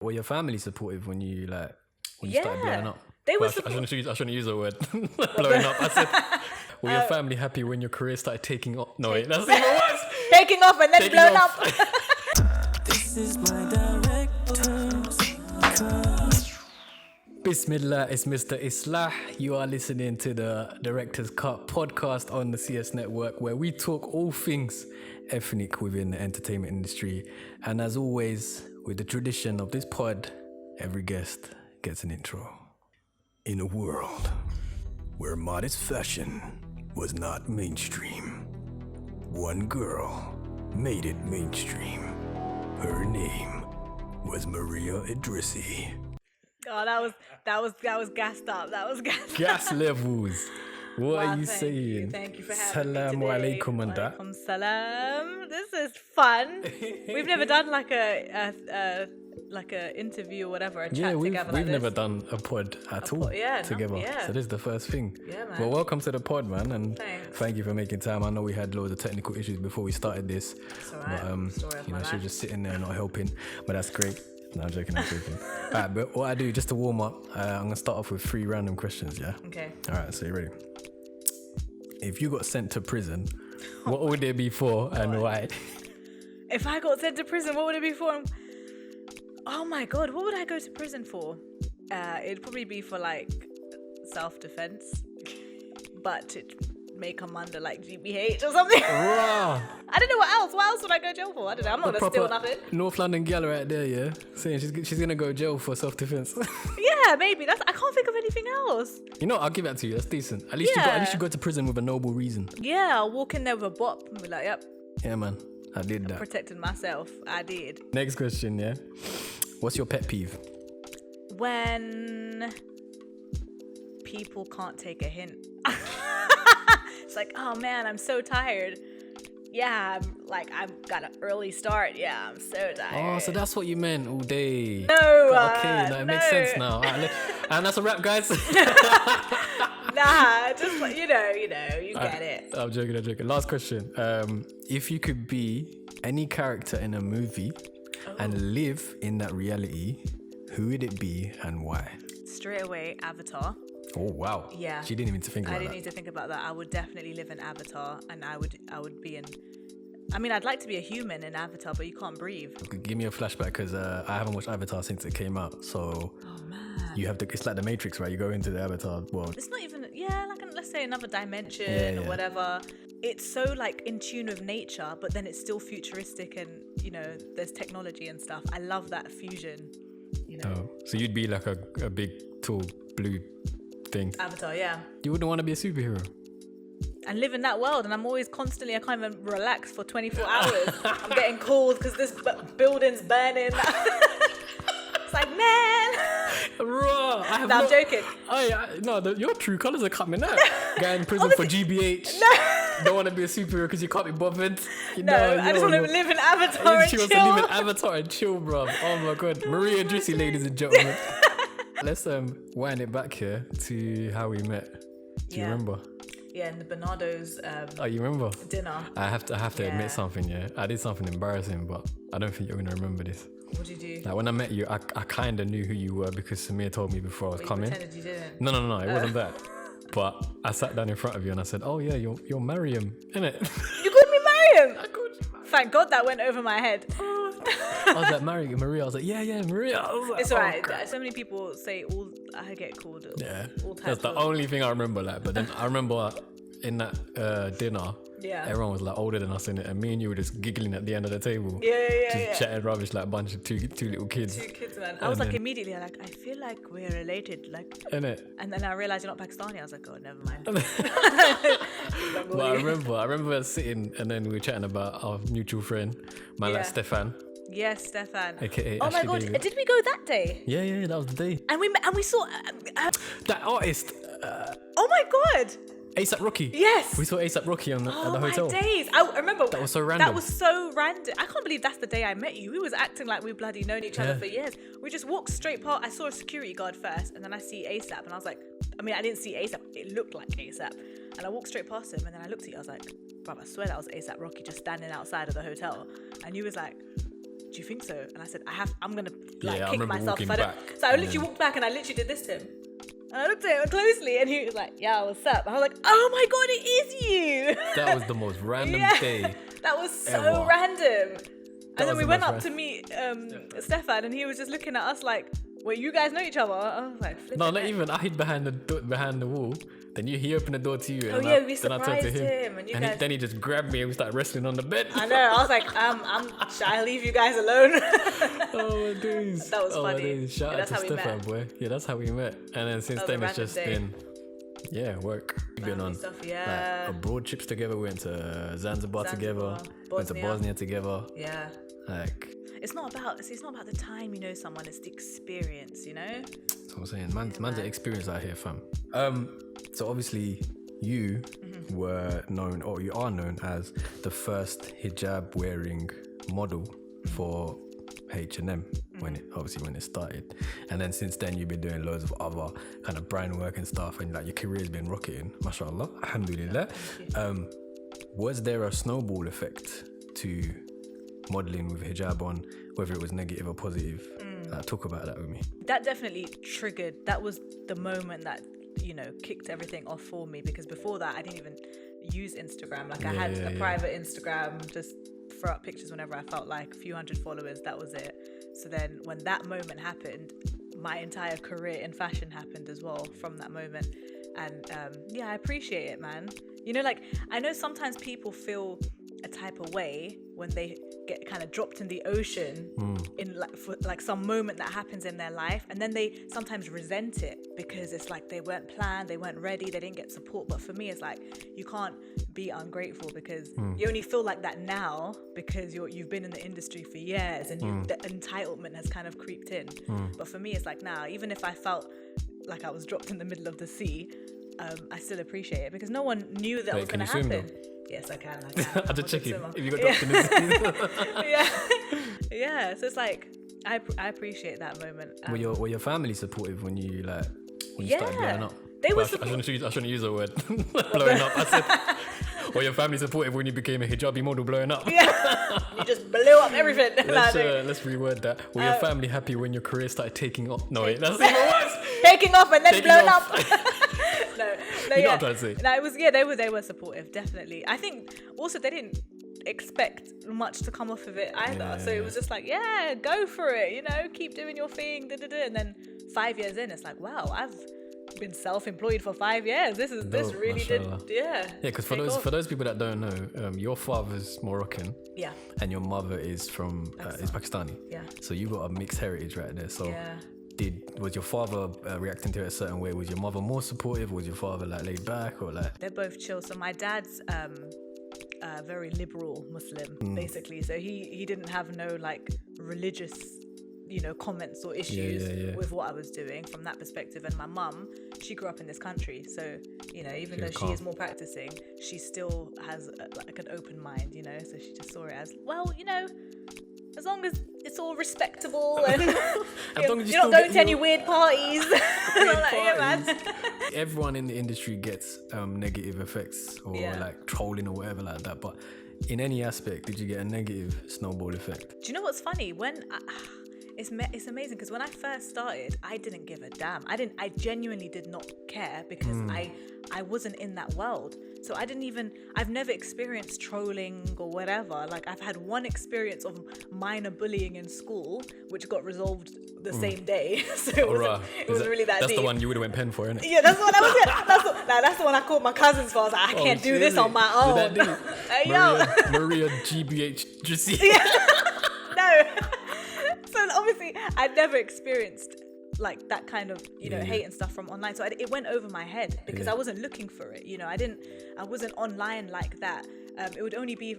Were your family supportive when you started blowing up? They were. I shouldn't use the word blowing up. I said, were your family happy when your career started taking off? No, wait, that's even worse. Taking off and then blown up. This is my director's cut. Bismillah, it's Mistah Islah. You are listening to the Director's Cut podcast on the CS Network, where we talk all things ethnic within the entertainment industry. And as always, with the tradition of this pod, every guest gets an intro. In a world where modest fashion was not mainstream, one girl made it mainstream. Her name was Mariah Idrissi. Oh, that was gassed up. That was gassed. Gas levels. What are you Thank saying? you. Thank you for having me Salamu today. alaikum and that. Walaikum salam. This is fun. We've never done like a interview or whatever, a chat together. We've never done a pod at all together. Yeah. So this is the first thing. Yeah, man. Well, welcome to the pod, man, and Thanks. thank you for making time. I know we had loads of technical issues before we started this, It's alright. but she was just sitting there not helping. But that's great. No, I'm joking. Alright, but what I do just to warm up, I'm gonna start off with 3 random questions. Yeah. Okay. All right. So you ready? If you got sent to prison, what would it be for and why? If I got sent to prison, what would it be for? Oh my God, what would I go to prison for? It'd probably be for like self-defense, but it may come under like GBH or something. Raw. I don't know what else. What else would I go to jail for? I don't know. I'm not gonna steal nothing. North London gal right there, yeah, saying she's gonna go to jail for self-defense. Yeah, maybe. I can't think of anything else. You know, I'll give that to you. That's decent. At least you go to prison with a noble reason. Yeah, I'll walk in there with a bop and be like, yep, Yeah, man, I did that. protected myself. I did. Next question, yeah. What's your pet peeve? When people can't take a hint. It's like, oh man, I'm so tired. Yeah, I've got an early start. Yeah, I'm so tired. Oh, so that's what you meant all day. No, Okay, that makes sense now. All right, and that's a wrap, guys. Nah, just like, you get it. I'm joking. Last question. If you could be any character in a movie and live in that reality, who would it be and why? Straight away, Avatar. Oh wow. Yeah. She didn't even think about I that. didn't need to think about that. I would definitely live in Avatar, and I would be in. I mean, I'd like to be a human in Avatar, but you can't breathe. Give me a flashback because I haven't watched Avatar since it came out. So Oh man. you have to. It's like the Matrix, right? You go into the Avatar world. It's not even, let's say another dimension Yeah. or whatever. It's so like in tune with nature, but then it's still futuristic and, there's technology and stuff. I love that fusion, Oh, so you'd be like a big, tall, blue thing. Avatar, yeah. You wouldn't want to be a superhero. And live in that world, and I'm always constantly, I can't even relax for 24 hours. I'm getting calls because this building's burning. It's like, man. Raw. I'm joking. Your true colours are coming out. Guy in prison for GBH. Don't want to be a superhero because you can't be bothered. I just want to live in Avatar and She chill. wants to live in Avatar and chill, bro. Oh my god. Mariah Idrissi, ladies and gentlemen. Let's wind it back here to how we met. Do you remember? Yeah, in the Bernardo's You remember? dinner. I have to admit something, yeah. I did something embarrassing, but I don't think you're gonna remember this. What did you do? Like when I met you, I kind of knew who you were because Samir told me before I was You coming. pretended you didn't. No, it wasn't that. But I sat down in front of you and I said, "Oh yeah, you're Mariam, innit?" You called me Mariam. I called you Mariam. Thank God that went over my head. I was like, Maria. I was like, yeah, Maria. I was like, It's oh, alright. crap. So many people say I get called. Yeah, all types that's the of- only thing I remember. But then I remember in that dinner, Yeah. everyone was older than us in it, and me and you were just giggling at the end of the table. Yeah. Chatting rubbish like a bunch of two little kids. 2 kids, man. I was immediately I feel like we're related, Innit? and then I realized you're not Pakistani. I was like, oh, never mind. But I remember us sitting, and then we were chatting about our mutual friend, like Stefan. Yes, Stefan. AKA Oh my Ashley God, David. did we go that day? Yeah, that was the day. And we saw. That artist, Oh my God. ASAP Rocky. Yes. We saw ASAP Rocky at the hotel. My days. I remember. That was so random. That was so random. I can't believe that's the day I met you. We was acting like we bloody known each other for years. We just walked straight past. I saw a security guard first, and then I see ASAP, and I was like, I didn't see ASAP. It looked like ASAP, and I walked straight past him, and then I looked at you. I was like, bruv, I swear that was ASAP Rocky just standing outside of the hotel, and you was like, do you think so? And I said, I'm gonna Yeah, I kick remember myself if walking I don't. back, So I and literally then- walked back and I literally did this to him. And I looked at him closely and he was like, yeah, what's up? And I was like, oh my God, it is you. That was the most random Yeah. day. That was so Ever. random. And then was we the went most up to meet Stefan, and he was just looking at us like, wait, you guys know each other? I was like, No, flipping not heck. even. I hid behind the wall. Then he opened the door to you. Oh, and yeah, we then I turned to surprised him, and you guys- then he just grabbed me and we started wrestling on the bed. I know. I was like, should I leave you guys alone? Oh my days. That was oh, my funny. days. Shout Yeah, out that's to how we Stefan, met. boy. Yeah, that's how we met. And then since That was then a it's just random been work. We've been Family on stuff, yeah. like abroad trips together. We went to Zanzibar together. Zanzibar, Went to Bosnia. Bosnia together. Yeah. Like, It's not about the time you know someone, it's the experience, you know? that's what I'm saying. Man's an experience out here, fam. So obviously you were known, or you are known as the first hijab wearing model for H&M when it started. And then since then you've been doing loads of other kind of brand work and stuff, and like your career's been rocketing, mashallah, alhamdulillah. Was there a snowball effect to modeling with hijab on, whether it was negative or positive? Talk about that with me. That definitely triggered. That was the moment that, you know, kicked everything off for me, because before that I didn't even use Instagram. Like I had a private Instagram, just throw up pictures whenever I felt like, a few hundred followers, that was it. So then when that moment happened, my entire career in fashion happened as well from that moment. And I appreciate it, man. You know, like, I know sometimes people feel a type of way when they get kind of dropped in the ocean in like some moment that happens in their life, and then they sometimes resent it because it's like they weren't planned, they weren't ready, they didn't get support. But for me, it's like, you can't be ungrateful, because you only feel like that now because you've been in the industry for years, and the entitlement has kind of creeped in. But for me, it's like, now, even if I felt like I was dropped in the middle of the sea, I still appreciate it, because no one knew that was going to happen. Yes, I can. I had to check it swimmer. if you got dropped in the sea. Yeah. So it's like, I appreciate that moment. Were your family supportive when you started blowing up? They were I shouldn't use the word blowing up. I said, were your family supportive when you became a hijabi model blowing up? Yeah. You just blew up everything. Let's reword that. Were your family happy when your career started taking off? No, wait, that's even worse. Taking off and then Taking blown off. up. No, You know what I'm trying to say? No, it was, they were supportive, definitely. I think also they didn't expect much to come off of it either. So it was just like, yeah, go for it, you know, keep doing your thing, and then 5 years in, it's like, wow, I've been self-employed for 5 years. This really mashallah. did, yeah. Yeah, because for those people that don't know, your father's Moroccan, Yeah. and your mother is from is Pakistani. Yeah. So you got a mixed heritage right there. So Yeah. was your father reacting to it a certain way? Was your mother more supportive? Was your father like laid back, or like? They're both chill. So my dad's a very liberal Muslim, basically. So he didn't have no like religious, you know, comments or issues with what I was doing from that perspective. And my mum, she grew up in this country, so, you know, even though she is more practicing, she still has like an open mind, you know. So she just saw it as, well, you know, as long as it's all respectable and you're not going to any weird parties. Everyone in the industry gets negative effects or like trolling or whatever like that. But in any aspect, did you get a negative snowball effect? Do you know what's funny? It's amazing, because when I first started, I didn't give a damn. I genuinely did not care, because I wasn't in that world. So I've never experienced trolling or whatever. Like, I've had one experience of minor bullying in school, which got resolved the same day. So it wasn't really that deep. That's the one you would have went pen for, isn't it? Yeah, that's what I was. That's the one I called my cousins for. I was like, I can't do this on my own. Maria GBH Idrissi. No. So obviously, I'd never experienced like that kind of, you know, hate and stuff from online. So it went over my head, because I wasn't looking for it. You know, I wasn't online like that. It would only be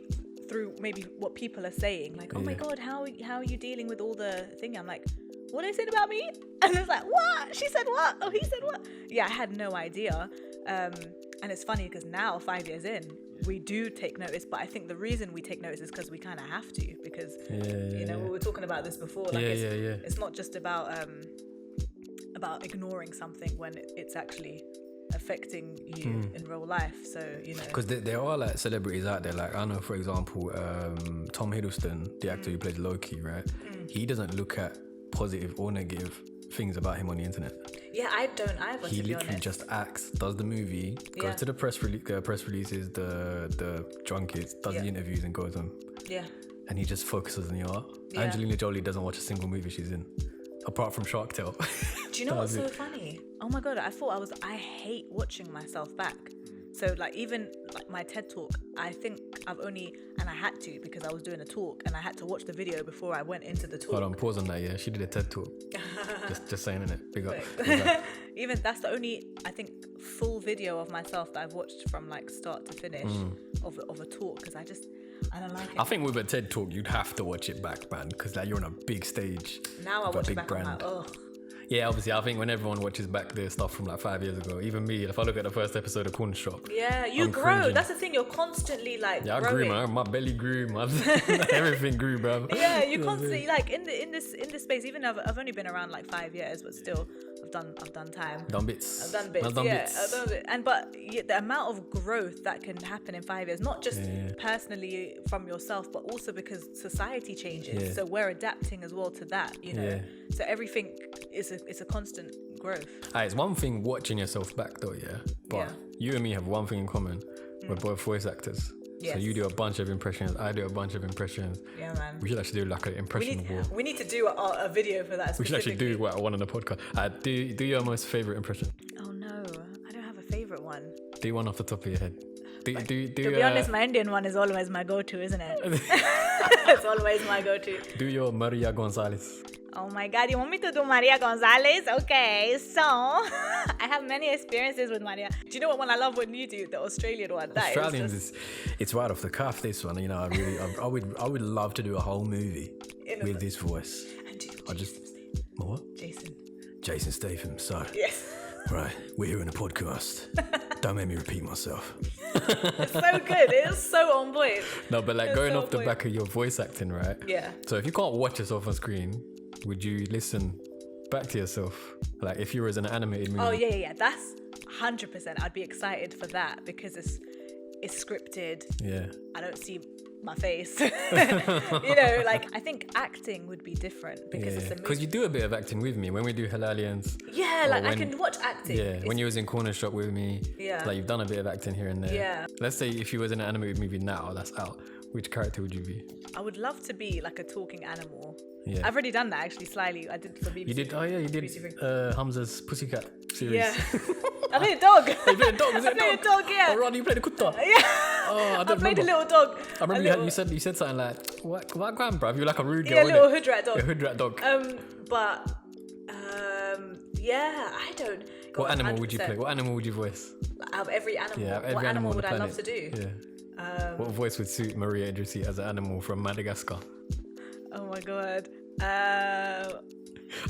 through maybe what people are saying, like, oh my God, how are you dealing with all the thing? I'm like, what they said about me? And it's like, what? She said what? Oh, he said what? Yeah, I had no idea. And it's funny, because now 5 years in, we do take notice, but I think the reason we take notice is because we kind of have to, because you know, we were talking about this before, like it's not just about ignoring something when it's actually affecting you in real life. So, you know. Because there are like celebrities out there, like I know, for example, Tom Hiddleston, the actor who plays Loki, right? He doesn't look at positive or negative things about him on the internet. Yeah, I don't either. He to be literally honest. just acts, does the movie, goes to the press releases, the junkets, does the interviews, and goes on. Yeah. And he just focuses on the art. Yeah. Angelina Jolie doesn't watch a single movie she's in, apart from Shark Tale. Do you know what's so funny? Oh my god, I hate watching myself back. So like even like my TED talk, I think I had to because I was doing a talk and I had to watch the video before I went into the talk. Hold on, pause on that. Yeah, she did a TED talk. just saying, innit? Big up. Even that's the only, I think, full video of myself that I've watched from like start to finish of a talk, because I don't like it. I think with a TED talk, you'd have to watch it back, man, because like you're on a big stage. Now I watch it back, I'm like, oh. Yeah, obviously, I think when everyone watches back their stuff from like 5 years ago, even me, if I look at the first episode of Corner Shop, yeah, you I'm grow. cringing. That's the thing. You're constantly like yeah, I growing. grew, man. My belly grew, everything grew, bro. Yeah, you constantly like in this space. Even I've only been around like 5 years, but still, I've done time. Done bits. I've done bits. I've done yeah, bits. I've done bits. But the amount of growth that can happen in 5 years, not just personally from yourself, but also because society changes. Yeah. So we're adapting as well to that. You know. Yeah. So everything is a constant growth. It's one thing watching yourself back though, yeah. But you and me have one thing in common. We're both voice actors. Yes. So you do a bunch of impressions, I do a bunch of impressions. Yeah, man. We should actually do like an impression war. We need to do a video for that. We should actually do one on the podcast. Do your most favorite impression. Oh no, I don't have a favorite one. Do one off the top of your head. To be honest, my Indian one is always my go-to, isn't it? It's always my go-to. Do your Maria Gonzalez. Oh my god, you want me to do Maria Gonzalez? Okay, so I have many experiences with Maria. Do you know what one I love when you do? The Australian one. That Australians, it's right off the cuff, this one. You know, I would love to do a whole movie with this voice. And What? Jason Statham. So, yes. right, we're here in a podcast. Don't make me repeat myself. It's so good. It is so on point. No, but like It's going so off the on back of your voice acting, right? Yeah. So if you can't watch yourself on screen, would you listen back to yourself? Like if you were in an animated movie? Oh yeah. That's 100%. I'd be excited for that because it's scripted. Yeah. I don't see my face. You know, like I think acting would be different because it's a movie. Because you do a bit of acting with me when we do Halalians. Yeah, like I can watch acting. Yeah, when you was in Corner Shop with me. Yeah. Like you've done a bit of acting here and there. Yeah. Let's say if you was in an animated movie now that's out, which character would you be? I would love to be like a talking animal. Yeah. I've already done that actually slightly. I did for BBC. You did? Oh yeah, you did Hamza's Pussycat series. Yeah. I played a dog. You played a dog? Was it I played a dog, yeah. Oh, Ron, you played a kutta? Yeah. Oh, I I don't played remember. a little dog. I remember you said something like, what grand, bruv? You were like a rude girl, Yeah, a little innit? hood rat dog. A hood rat dog. Yeah, I don't. Go What on, animal would you 100%. play? What animal would you voice? Out of every animal. Yeah, every what animal on would the I planet. love to do? Yeah. What voice would suit Mariah Idrissi as an animal from Madagascar? Oh my god.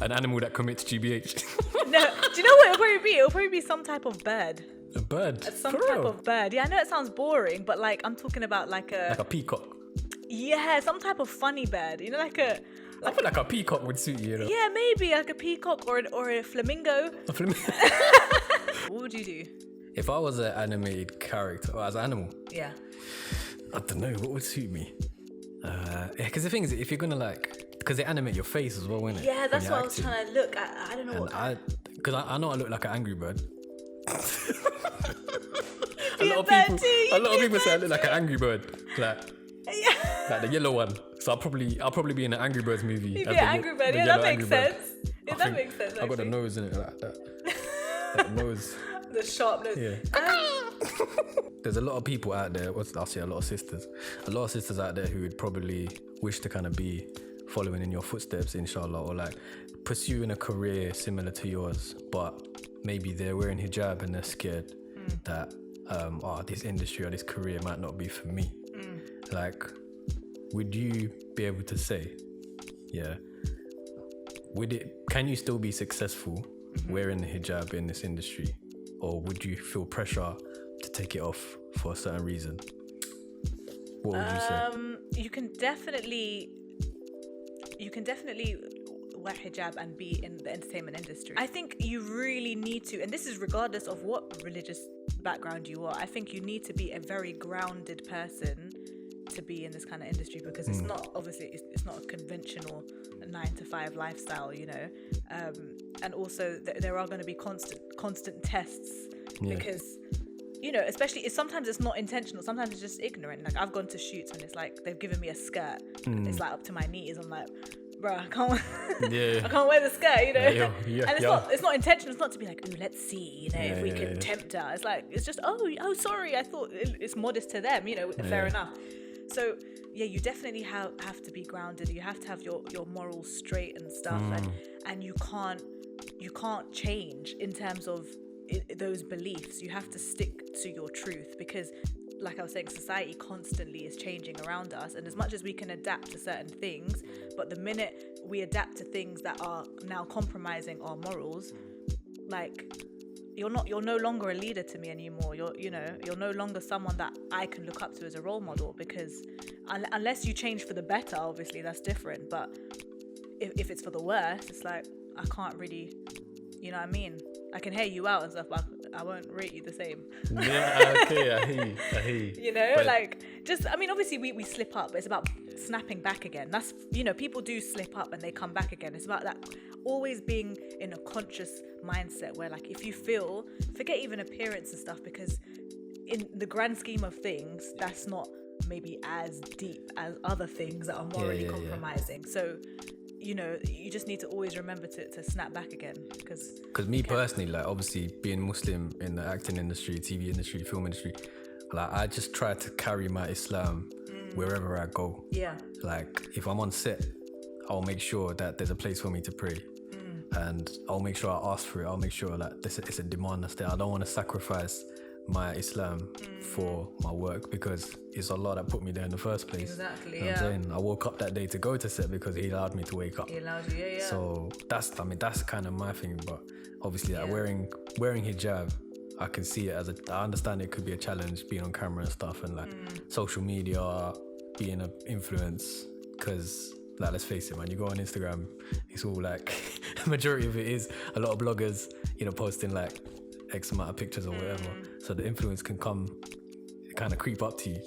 An animal that commits GBH. No, do you know what it'll probably be? It'll probably be some type of bird. A bird? Some For type real? of bird. Yeah, I know it sounds boring, but like I'm talking about like Like a peacock. yeah, some type of funny bird. You know, like a I feel like a peacock would suit you, you know? yeah, maybe like a peacock or a flamingo. A flamingo. What would you do? If I was an animated character, or as an animal, Yeah. I don't know, what would suit me? Because the thing is, if you're gonna like, because they animate your face as well, innit? Yeah, that's when what you're I was acting. trying to look at. I don't know what. Because I know I look like an angry bird. A lot of people say I look like an angry bird, like Yeah. the yellow one. So I'll probably be in an Angry Birds movie. You'd as be the an angry bird. the Yeah, yellow that makes Angry Bird. sense. Yeah, I that think makes sense. I got a actually. nose in it like that. That nose. The sharpness. Yeah. There's a lot of people out there. I'll say a lot of sisters out there who would probably wish to kind of be following in your footsteps, inshallah, or like pursuing a career similar to yours, but maybe they're wearing hijab and they're scared that this industry or this career might not be for me. Like, would you be able to say, yeah, can you still be successful wearing the hijab in this industry, or would you feel pressure to take it off for a certain reason? What would you say? You can definitely wear hijab and be in the entertainment industry. I think you really need to, and this is regardless of what religious background you are, I think you need to be a very grounded person to be in this kind of industry, because it's not, obviously it's not a conventional 9-to-5 lifestyle, you know, and also there are going to be constant tests, because, you know, especially if sometimes it's not intentional, sometimes it's just ignorant. Like, I've gone to shoots and it's like they've given me a skirt, it's like up to my knees. I'm like, bro, I can't I can't wear the skirt, you know. And it's not intentional. It's not to be like, ooh, let's see, you know, if we can tempt her. It's like, it's just, oh sorry, I thought it's modest to them, you know. Fair enough. So yeah, you definitely have to be grounded. You have to have your morals straight and stuff, and you can't change in terms of those beliefs. You have to stick to your truth, because, like I was saying, society constantly is changing around us, and as much as we can adapt to certain things, but the minute we adapt to things that are now compromising our morals, like, you're no longer a leader to me anymore. You're no longer someone that I can look up to as a role model, because unless you change for the better, obviously that's different, but if it's for the worse, it's like, I can't really, you know what I mean? I can hear you out and stuff, but I won't rate you the same. Yeah, okay, I hear you. You know, but, like, just, I mean, obviously we slip up. It's about snapping back again. That's, you know, people do slip up and they come back again. It's about that always being in a conscious mindset where, like, if you feel, forget even appearance and stuff, because in the grand scheme of things, that's not maybe as deep as other things that are morally compromising. So, you know, you just need to always remember to snap back again, because me personally, like, obviously being Muslim in the acting industry, TV industry, film industry, like, I just try to carry my Islam wherever I go. Like, if I'm on set, I'll make sure that there's a place for me to pray, and I'll make sure I ask for it. I'll make sure that it's a demand that's there. I don't want to sacrifice my Islam for my work, because it's Allah that put me there in the first place. Exactly. You know what I'm saying? I woke up that day to go to set because He allowed me to wake up. He allowed you, So that's kind of my thing. But obviously, like, wearing hijab, I can see it as I understand it could be a challenge being on camera and stuff, and like social media being an influence, because, like, let's face it, man, you go on Instagram, it's all like majority of it is a lot of bloggers, you know, posting like X amount of pictures or whatever, so the influence can kind of creep up to you.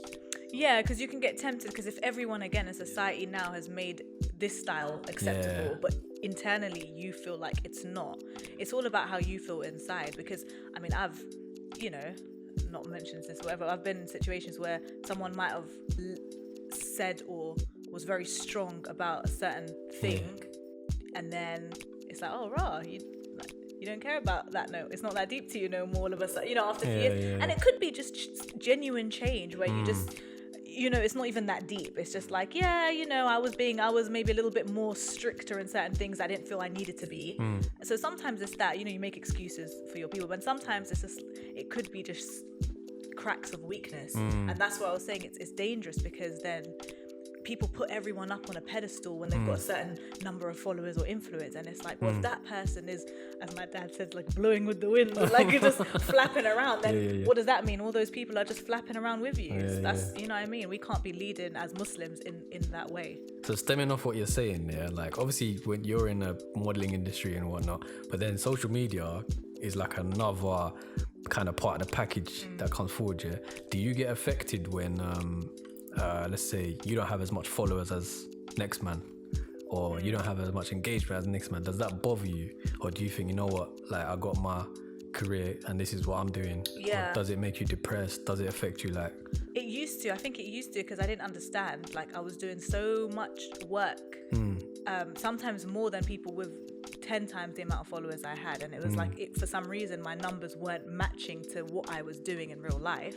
Yeah, because you can get tempted, because if everyone, again, in society now has made this style acceptable, but internally you feel like it's not. It's all about how you feel inside, because, I mean, I've, you know, not mentioned this or whatever, I've been in situations where someone might have said or was very strong about a certain thing, and then it's like, oh, rah, you don't care about that, no, it's not that deep to you no more, all of a sudden, you know, after years. And it could be just genuine change where you just, you know, it's not even that deep. It's just like, yeah, you know, I was maybe a little bit more stricter in certain things I didn't feel I needed to be. So sometimes it's that, you know, you make excuses for your people, but sometimes it could be just cracks of weakness. And that's what I was saying, it's dangerous, because then people put everyone up on a pedestal when they've got a certain number of followers or influence, and it's like, well, if that person is, as my dad says, like blowing with the wind, like you're just flapping around, then what does that mean? All those people are just flapping around with you. That's you know what I mean? We can't be leading as Muslims in that way. So stemming off what you're saying, like, obviously when you're in a modeling industry and whatnot, but then social media is like another kind of part of the package that comes forward. Do you get affected when let's say you don't have as much followers as next man, or you don't have as much engagement as next man? Does that bother you, or do you think, you know what, like, I got my career and this is what I'm doing? Or does it make you depressed? Does it affect you? Like, it used to. I think it used to, because I didn't understand. Like, I was doing so much work, sometimes more than people with 10 times the amount of followers I had, and it was like, for some reason my numbers weren't matching to what I was doing in real life.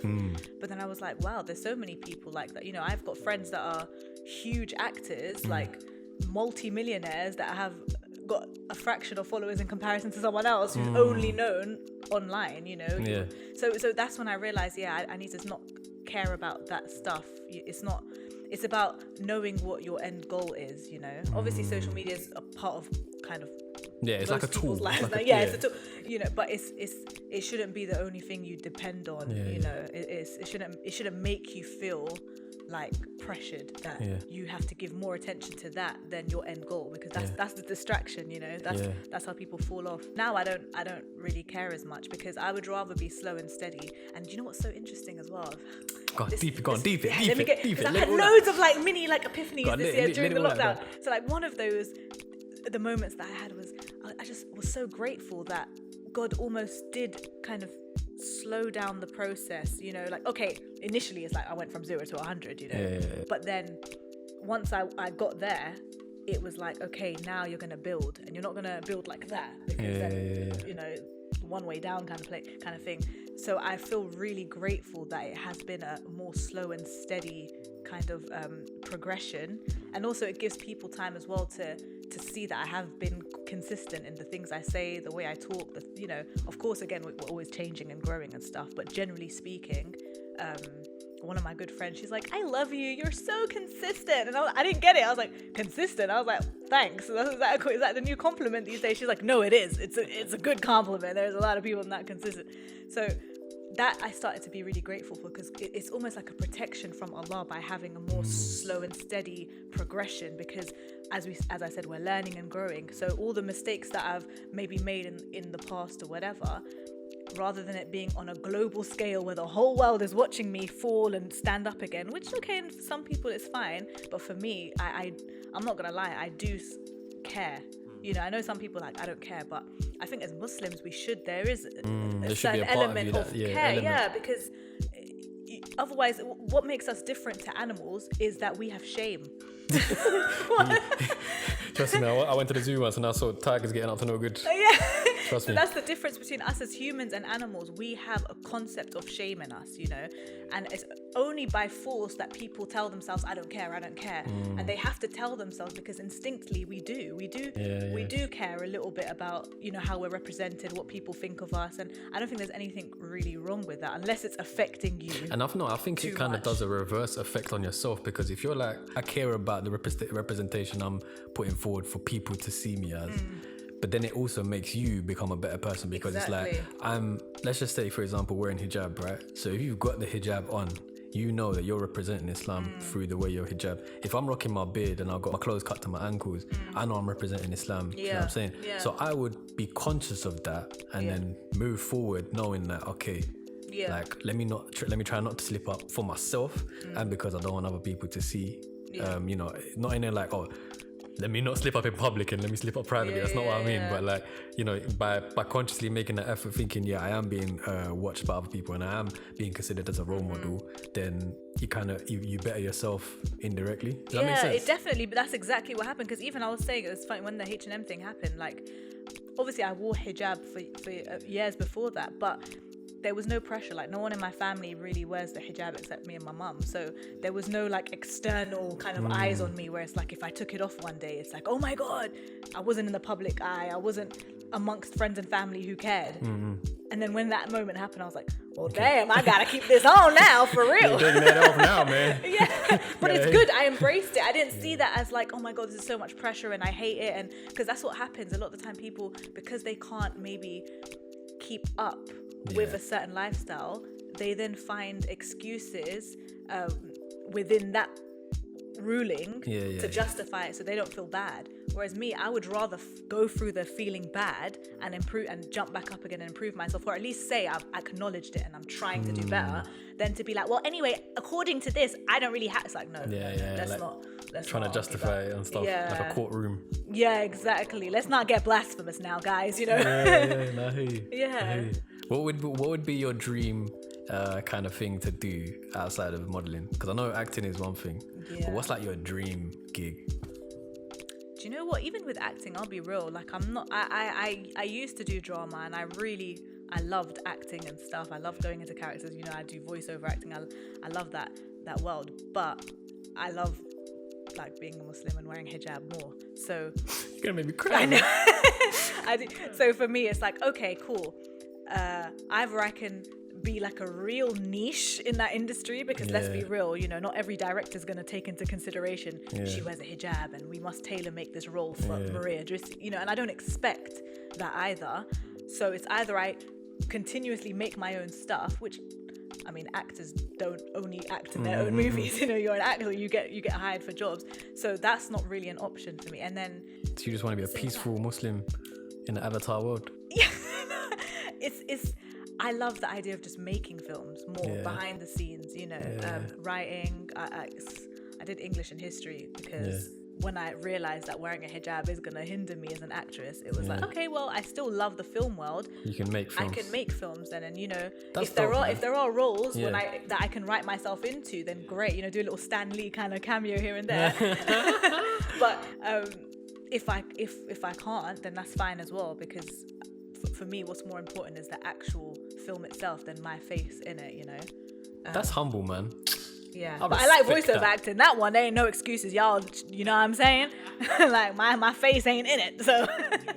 But then I was like, wow, there's so many people like that. You know, I've got friends that are huge actors, like multi-millionaires, that have got a fraction of followers in comparison to someone else who's only known online, you know. So that's when I realized, I need to not care about that stuff. It's about knowing what your end goal is, you know. Obviously social media is a part of kind of it's like a tool. It's a tool, you know, but it shouldn't be the only thing you depend on. You know, it shouldn't make you feel like pressured that you have to give more attention to that than your end goal, because that's the distraction, you know. That's how people fall off. Now I don't really care as much, because I would rather be slow and steady. And you know what's so interesting as well? Go on, deep it. I had loads of like mini like epiphanies this year during the lockdown. So like one of those, the moments that I had was, I just was so grateful that God almost did kind of slow down the process, you know. Like, okay, initially it's like I went from 0 to 100, you know, but then once I got there, it was like, okay, now you're gonna build, and you're not gonna build like that, because then you know, one way down kind of thing. So I feel really grateful that it has been a more slow and steady kind of progression, and also it gives people time as well to see that I have been consistent in the things I say, the way I talk, you know. Of course, again, we're always changing and growing and stuff, but generally speaking, one of my good friends, she's like, I love you, you're so consistent. And I didn't get it. I was like, consistent? I was like, thanks. Is that the new compliment these days? She's like, no, it is. It's a good compliment. There's a lot of people not consistent. So that I started to be really grateful for, because it's almost like a protection from Allah by having a more slow and steady progression, because as I said, we're learning and growing. So all the mistakes that I've maybe made in the past or whatever, rather than it being on a global scale where the whole world is watching me fall and stand up again, which, okay, and for some people it's fine, but for me, I'm not gonna lie, I do care. You know, I know some people like, I don't care, but I think as Muslims there is a certain element of care, because otherwise what makes us different to animals is that we have shame. Trust me, I went to the zoo once and I saw tigers getting up to no good. Trust me. That's the difference between us as humans and animals. We have a concept of shame in us, you know, and it's only by force that people tell themselves, I don't care, and they have to tell themselves, because instinctively we do care a little bit about, you know, how we're represented, what people think of us, and I don't think there's anything really wrong with that, unless it's affecting you. And I think it kind of does a reverse effect on yourself, because if you're like, I care about the representation I'm putting forward for people to see me as, but then it also makes you become a better person, because it's like, let's just say, for example, wearing hijab, right? So if you've got the hijab on, you know that you're representing Islam through the way you're hijab. If I'm rocking my beard and I've got my clothes cut to my ankles, I know I'm representing Islam. You know what I'm saying? Yeah. So I would be conscious of that, and then move forward knowing that, okay, like, let me try not to slip up for myself, and because I don't want other people to see, you know, not in there like, oh, let me not slip up in public and let me slip up privately. That's not what I mean. But like, you know, by consciously making that effort, thinking, I am being watched by other people and I am being considered as a role model, then you kind of, you better yourself indirectly. Does that make sense? It definitely, but that's exactly what happened. Because even I was saying, it was funny when the H&M thing happened, like, obviously I wore hijab for years before that, but there was no pressure. Like, no one in my family really wears the hijab except me and my mum. So there was no like external kind of eyes on me, where it's like, if I took it off one day, it's like, oh my God, I wasn't in the public eye. I wasn't amongst friends and family who cared. And then when that moment happened, I was like, well, damn, I gotta keep this on now, for real. You're taking that off now, man. But it's good. I embraced it. I didn't see that as like, oh my God, this is so much pressure and I hate it. And because that's what happens a lot of the time, people, because they can't maybe keep up with a certain lifestyle, they then find excuses within that ruling to justify it, so they don't feel bad. Whereas me, I would rather go through the feeling bad and improve and jump back up again and improve myself, or at least say I've acknowledged it and I'm trying to do better, than to be like, well, anyway, according to this, I don't really have. It's like, no, let's like, not. Let's trying not to justify it and stuff, like a courtroom. Yeah, exactly. Let's not get blasphemous now, guys. You know. I hear you. What would be your dream kind of thing to do outside of modeling? Because I know acting is one thing, but what's like your dream gig? Do you know what? Even with acting, I'll be real. Like, I'm not. I used to do drama, and I loved acting and stuff. I love going into characters. You know, I do voiceover acting. I love that world. But I love like being a Muslim and wearing hijab more. So you're gonna make me cry. I know. I do. So for me, it's like, okay, cool. Either I can be like a real niche in that industry, because let's be real, you know, not every director is going to take into consideration she wears a hijab and we must tailor make this role for Mariah Idrissi, you know, and I don't expect that either. So it's either I continuously make my own stuff, which I mean, actors don't only act in their own movies. You know, you're an actor, you get hired for jobs. So that's not really an option for me. And then, so you just want to be a peaceful Muslim in the Avatar world? yeah, it's. I love the idea of just making films more behind the scenes. You know, writing. I did English and history because when I realized that wearing a hijab is going to hinder me as an actress, it was like, okay, well, I still love the film world. You can make films. I can make films then, and you know, That's if there dope, are roles that I can write myself into, then great. You know, do a little Stan Lee kind of cameo here and there. But if I can't, then that's fine as well, because for me, what's more important is the actual film itself than my face in it. You know. That's humble, man. Yeah, but I like voiceover acting. That one, there ain't no excuses, y'all. You know what I'm saying? Like my face ain't in it. So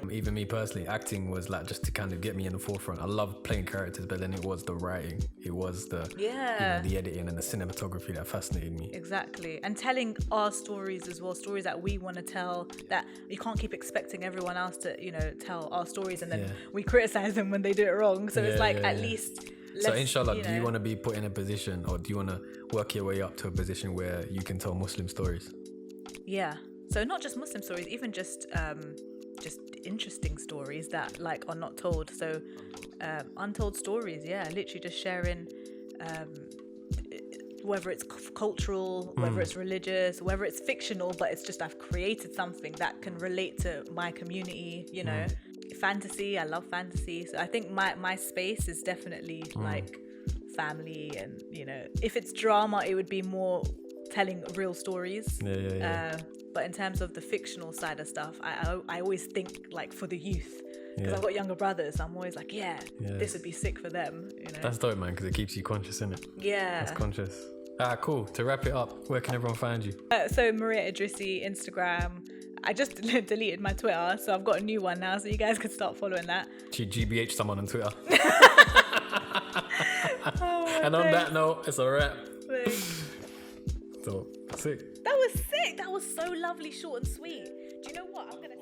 even me personally, acting was like just to kind of get me in the forefront. I love playing characters, but then it was the writing, it was the you know, the editing and the cinematography that fascinated me. Exactly, and telling our stories as well, stories that we want to tell. That you can't keep expecting everyone else to, you know, tell our stories, and then we criticize them when they do it wrong. So it's like at least. So inshallah, do you want to be put in a position, or do you want to work your way up to a position where you can tell Muslim stories? Yeah. So not just Muslim stories, even just interesting stories that like are not told. So untold stories, literally just sharing whether it's cultural, whether it's religious, whether it's fictional, but it's just I've created something that can relate to my community, you know. Fantasy, I love fantasy, so I think my space is definitely like family, and you know, if it's drama it would be more telling real stories. But in terms of the fictional side of stuff, I always think like for the youth, because I've got younger brothers, so I'm always like this would be sick for them, you know. That's dope, man, because it keeps you conscious, innit? That's conscious. Cool. To wrap it up, where can everyone find you? So Mariah Idrissi, Instagram. I just deleted my Twitter, so I've got a new one now, so you guys can start following that. GBH someone on Twitter. And on that note, it's a wrap. So, sick. That was sick. That was so lovely, short and sweet. Do you know what? I'm going to